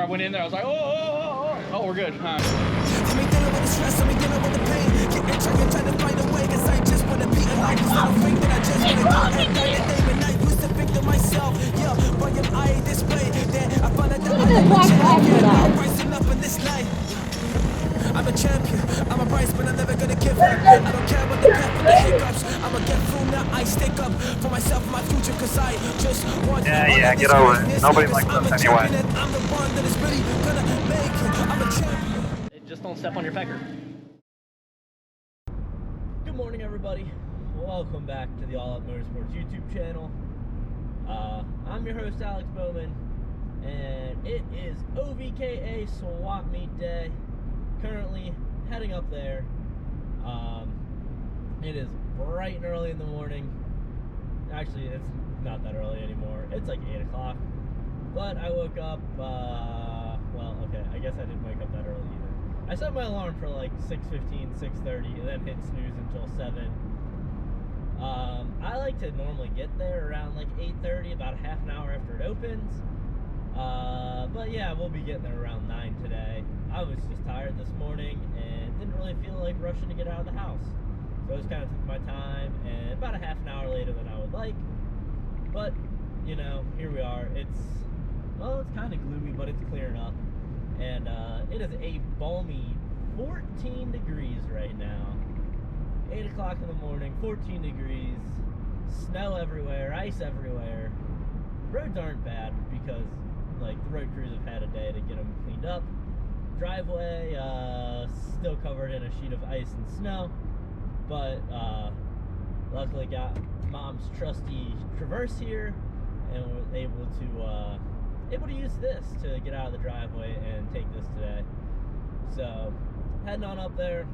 I went in there, I was like, oh, we're good. I'm dealing with the stress, I'm dealing with the pain. Trying to find a way, cause I just wanna be alive. Cause I don't think that I just wanna go and die and name. And I used to think to myself, yeah, why am I this way? Then I found out that I am a champion. I'm rising up in this life. I'm a champion, I'm a rise, but I'm never gonna give up. I don't care about the path, but the hiccups. I'ma get through now, I stick up for myself and my future, cause I just want Yeah, get over it. Nobody likes us anyway. I'm the one that is really gonna make it. I'm a champion. Just don't step on your pecker. Good morning, everybody. Welcome back to the All Out Motorsports YouTube channel. I'm your host, Alex Bowman, and it is OVKA Swap Meet Day. Currently heading up there. It is bright and early in the morning. Actually, it's not that early anymore. It's like 8 o'clock. But I woke up, well, okay, I guess I didn't wake up that early either. I set my alarm for like 6:15, 6:30, and then hit snooze until 7. I like to normally get there around like 8:30, about a half an hour after it opens. But yeah, we'll be getting there around 9 today. I was just tired this morning and didn't really feel like rushing to get out of the house. So I just kind of took my time, and about a half an hour later than I would like. But, you know, here we are. It's kind of gloomy, but it's clearing up. And it is a balmy 14 degrees right now. 8 o'clock in the morning, 14 degrees, snow everywhere, ice everywhere. Roads aren't bad because, like, the road crews have had a day to get them cleaned up. Driveway, still covered in a sheet of ice and snow, but luckily got Mom's trusty Traverse here, and was able to use this to get out of the driveway and take this today. So heading on up there.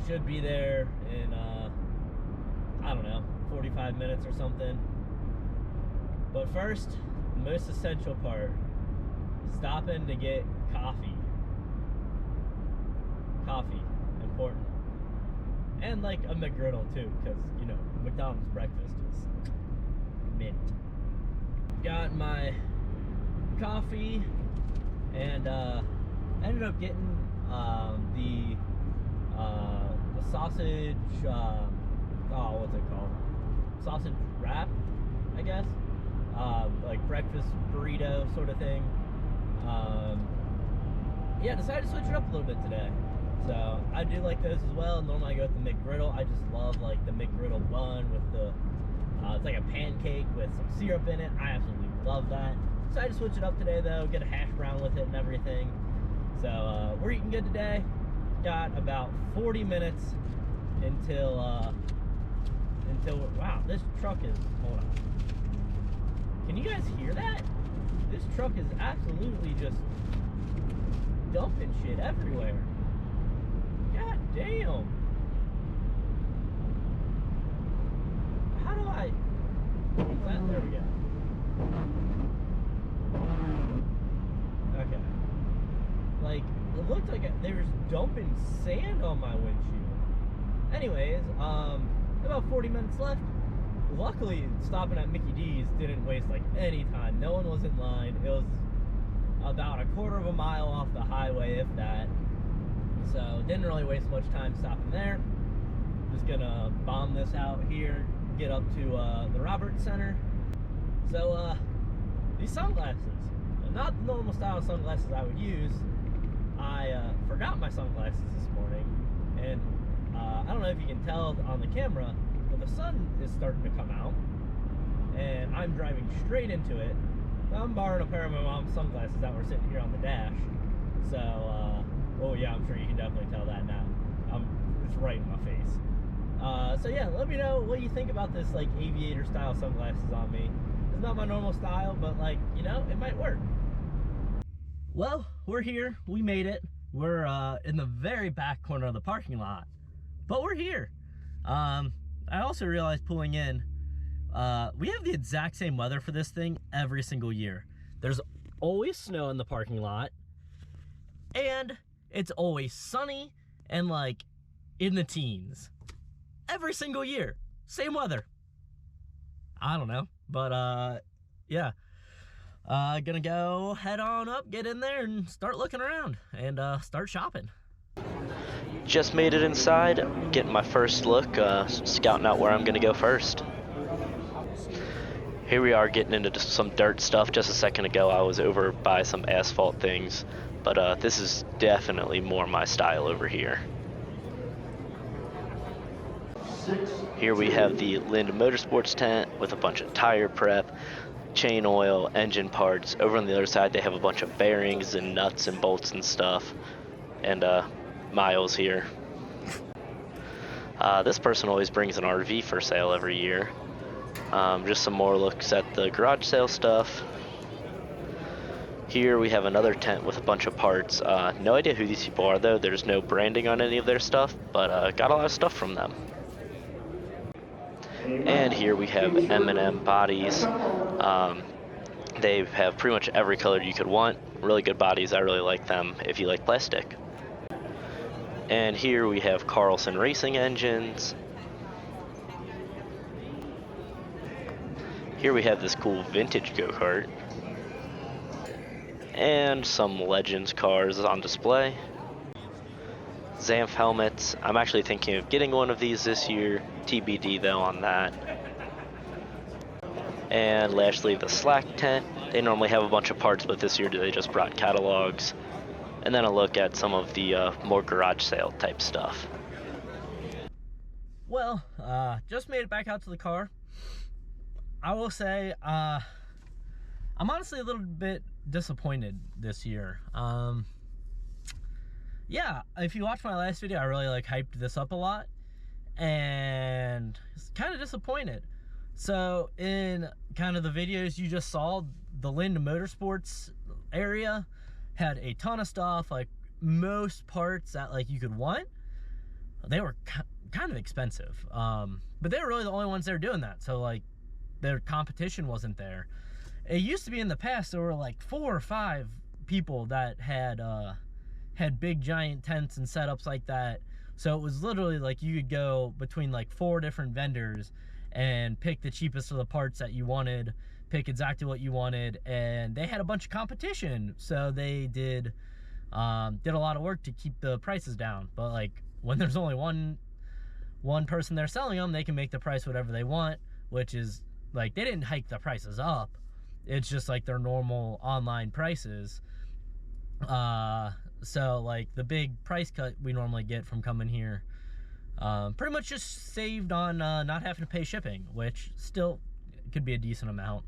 Should be there in I don't know, 45 minutes or something. But first, the most essential part, stopping to get coffee. Coffee, important. And like a McGriddle too, because, you know, McDonald's breakfast is mint. Got my coffee, and ended up getting the sausage, what's it called? Sausage wrap, I guess. Like breakfast burrito sort of thing. Yeah, decided to switch it up a little bit today. So I do like those as well. Normally I go with the McGriddle. I just love like the McGriddle bun with the, it's like a pancake with some syrup in it. I absolutely love that. So I just switch it up today though, get a hash brown with it and everything. So we're eating good today. Got about 40 minutes until wow, this truck is, hold on. Can you guys hear that? This truck is absolutely just dumping shit everywhere. God damn. How do I, there we go. Okay. Like, it looked like they were dumping sand on my windshield. Anyways, about 40 minutes left. Luckily, stopping at Mickey D's didn't waste like any time. No one was in line. It was about a quarter of a mile off the highway, if that. So didn't really waste much time stopping there. Just gonna bomb this out here, get up to the Roberts Center. So these sunglasses, not the normal style sunglasses I would use. I forgot my sunglasses this morning, and I don't know if you can tell on the camera, but the sun is starting to come out, and I'm driving straight into it. I'm borrowing a pair of my mom's sunglasses that were sitting here on the dash. So, oh yeah, I'm sure you can definitely tell that now. It's right in my face. So yeah, let me know what you think about this like aviator style sunglasses on me. It's not my normal style, but like, you know, it might work. Well, we're here. We made it. We're in the very back corner of the parking lot, but we're here. I also realized pulling in, we have the exact same weather for this thing every single year. There's always snow in the parking lot, and it's always sunny and like in the teens. Every single year. Same weather. I don't know, but yeah. Gonna go head on up, get in there, and start looking around, and start shopping. Just made it inside, getting my first look, scouting out where I'm gonna go first. Here we are getting into some dirt stuff. Just a second ago I was over by some asphalt things, but this is definitely more my style over here. Here we have the Lind Motorsports tent with a bunch of tire prep, chain oil, engine parts. Over on the other side they have a bunch of bearings and nuts and bolts and stuff, and Miles here. This person always brings an RV for sale every year. Just some more looks at the garage sale stuff. Here we have another tent with a bunch of parts. No idea who these people are though. There's no branding on any of their stuff, but got a lot of stuff from them. And here we have M&M bodies. They have pretty much every color you could want. Really good bodies. I really like them if you like plastic. And here we have Carlson racing engines. Here we have this cool vintage go-kart. And some Legends cars on display. Zamf helmets. I'm actually thinking of getting one of these this year. TBD though on that. And lastly, the Slack tent. They normally have a bunch of parts, but this year they just brought catalogs. And then a look at some of the more garage sale type stuff. Well, just made it back out to the car. I will say, I'm honestly a little bit disappointed this year. Yeah, if you watched my last video, I really hyped this up a lot, and it's kind of disappointed. So in kind of the videos you just saw, the Lind Motorsports area had a ton of stuff, most parts that you could want. They were kind of expensive, but they were really the only ones that were doing that. So their competition wasn't there. It used to be in the past there were 4 or 5 people that had big giant tents and setups like that. So it was literally you could go between 4 different vendors and pick the cheapest of the parts that you wanted, pick exactly what you wanted, and they had a bunch of competition. So they did a lot of work to keep the prices down. But when there's only one person there selling them, they can make the price whatever they want, which is they didn't hike the prices up. It's just their normal online prices. So the big price cut we normally get from coming here, pretty much just saved on not having to pay shipping, which still could be a decent amount.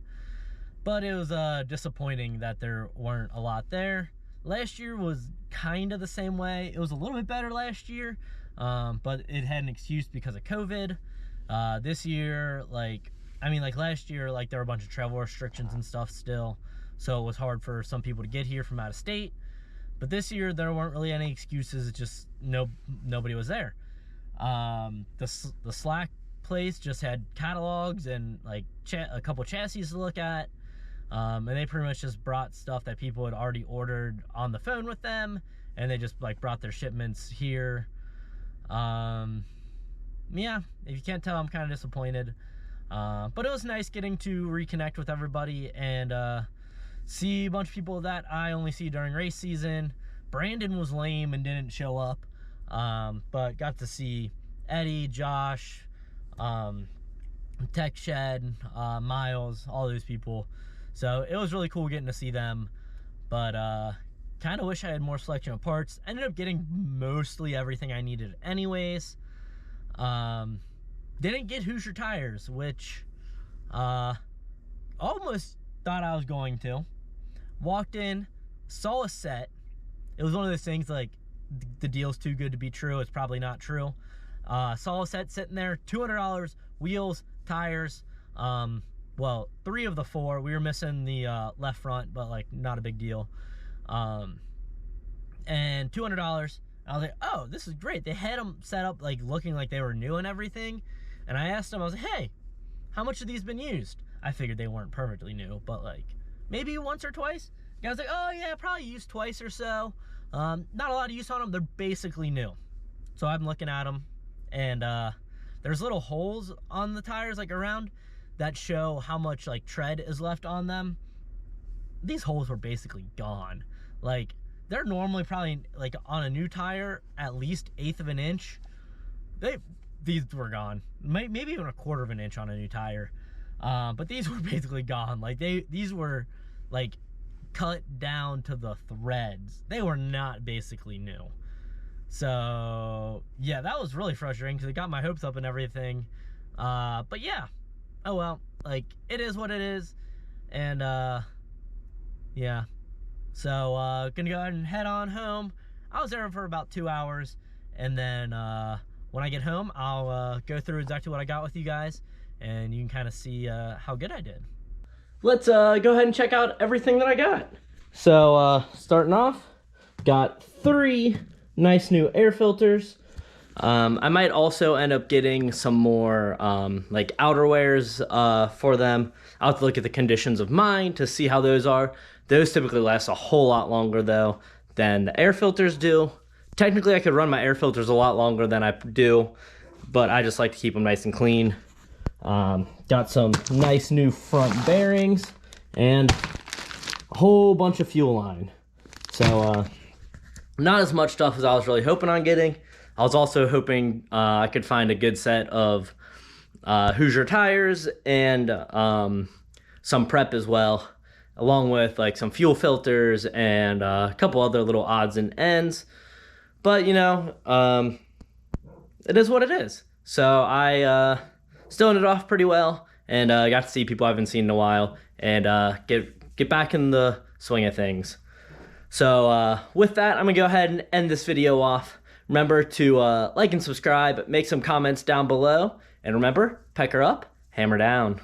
But it was disappointing that there weren't a lot there. Last year was kind of the same way. It was a little bit better last year, but it had an excuse because of COVID. This year, last year, there were a bunch of travel restrictions and stuff still, so it was hard for some people to get here from out of state. But this year, there weren't really any excuses. It's just nobody was there. The Slack place just had catalogs and a couple chassis to look at, and they pretty much just brought stuff that people had already ordered on the phone with them, and they just brought their shipments here. Yeah, if you can't tell, I'm kind of disappointed. But it was nice getting to reconnect with everybody and see a bunch of people that I only see during race season. Brandon was lame and didn't show up, but got to see Eddie, Josh, Tech Shed, Miles, all those people. So it was really cool getting to see them, but kind of wish I had more selection of parts. Ended up getting mostly everything I needed anyways. Didn't get Hoosier tires, which almost thought I was going to. Walked in, saw a set. It was one of those things the deal's too good to be true. It's probably not true. Saw a set sitting there, $200, wheels, tires. Well, 3 of the 4. We were missing the left front, but not a big deal. And $200. I was oh, this is great. They had them set up looking like they were new and everything. And I asked them, I was hey, how much have these been used? I figured they weren't perfectly new, but maybe once or twice. The guy was oh yeah, probably used twice or so. Not a lot of use on them. They're basically new. So I'm looking at them, and there's little holes on the tires around that show how much tread is left on them. these holes were basically gone. Like, they're normally probably, like, on a new tire, at least 1/8 of an inch. These were gone. Maybe even 1/4 of an inch on a new tire. But these were basically gone. Like, these were, like, cut down to the threads. They were not basically new. So, yeah, that was really frustrating because it got my hopes up and everything. But, yeah. Oh, well. Like, it is what it is. And, yeah. So, gonna go ahead and head on home. I was there for about 2 hours, and then, when I get home, I'll, go through exactly what I got with you guys, and you can kind of see, how good I did. Let's, go ahead and check out everything that I got. So, starting off, got 3 nice new air filters. I might also end up getting some more, like, outerwears, for them. I'll have to look at the conditions of mine to see how those are. Those typically last a whole lot longer, though, than the air filters do. Technically, I could run my air filters a lot longer than I do, but I just like to keep them nice and clean. Got some nice new front bearings and a whole bunch of fuel line. So, not as much stuff as I was really hoping on getting. I was also hoping I could find a good set of Hoosier tires and some prep as well, along with like some fuel filters and a couple other little odds and ends. But, you know, it is what it is. So I still ended off pretty well, and got to see people I haven't seen in a while, and get back in the swing of things. So with that, I'm going to go ahead and end this video off. Remember to like and subscribe, make some comments down below, and remember, pecker up, hammer down.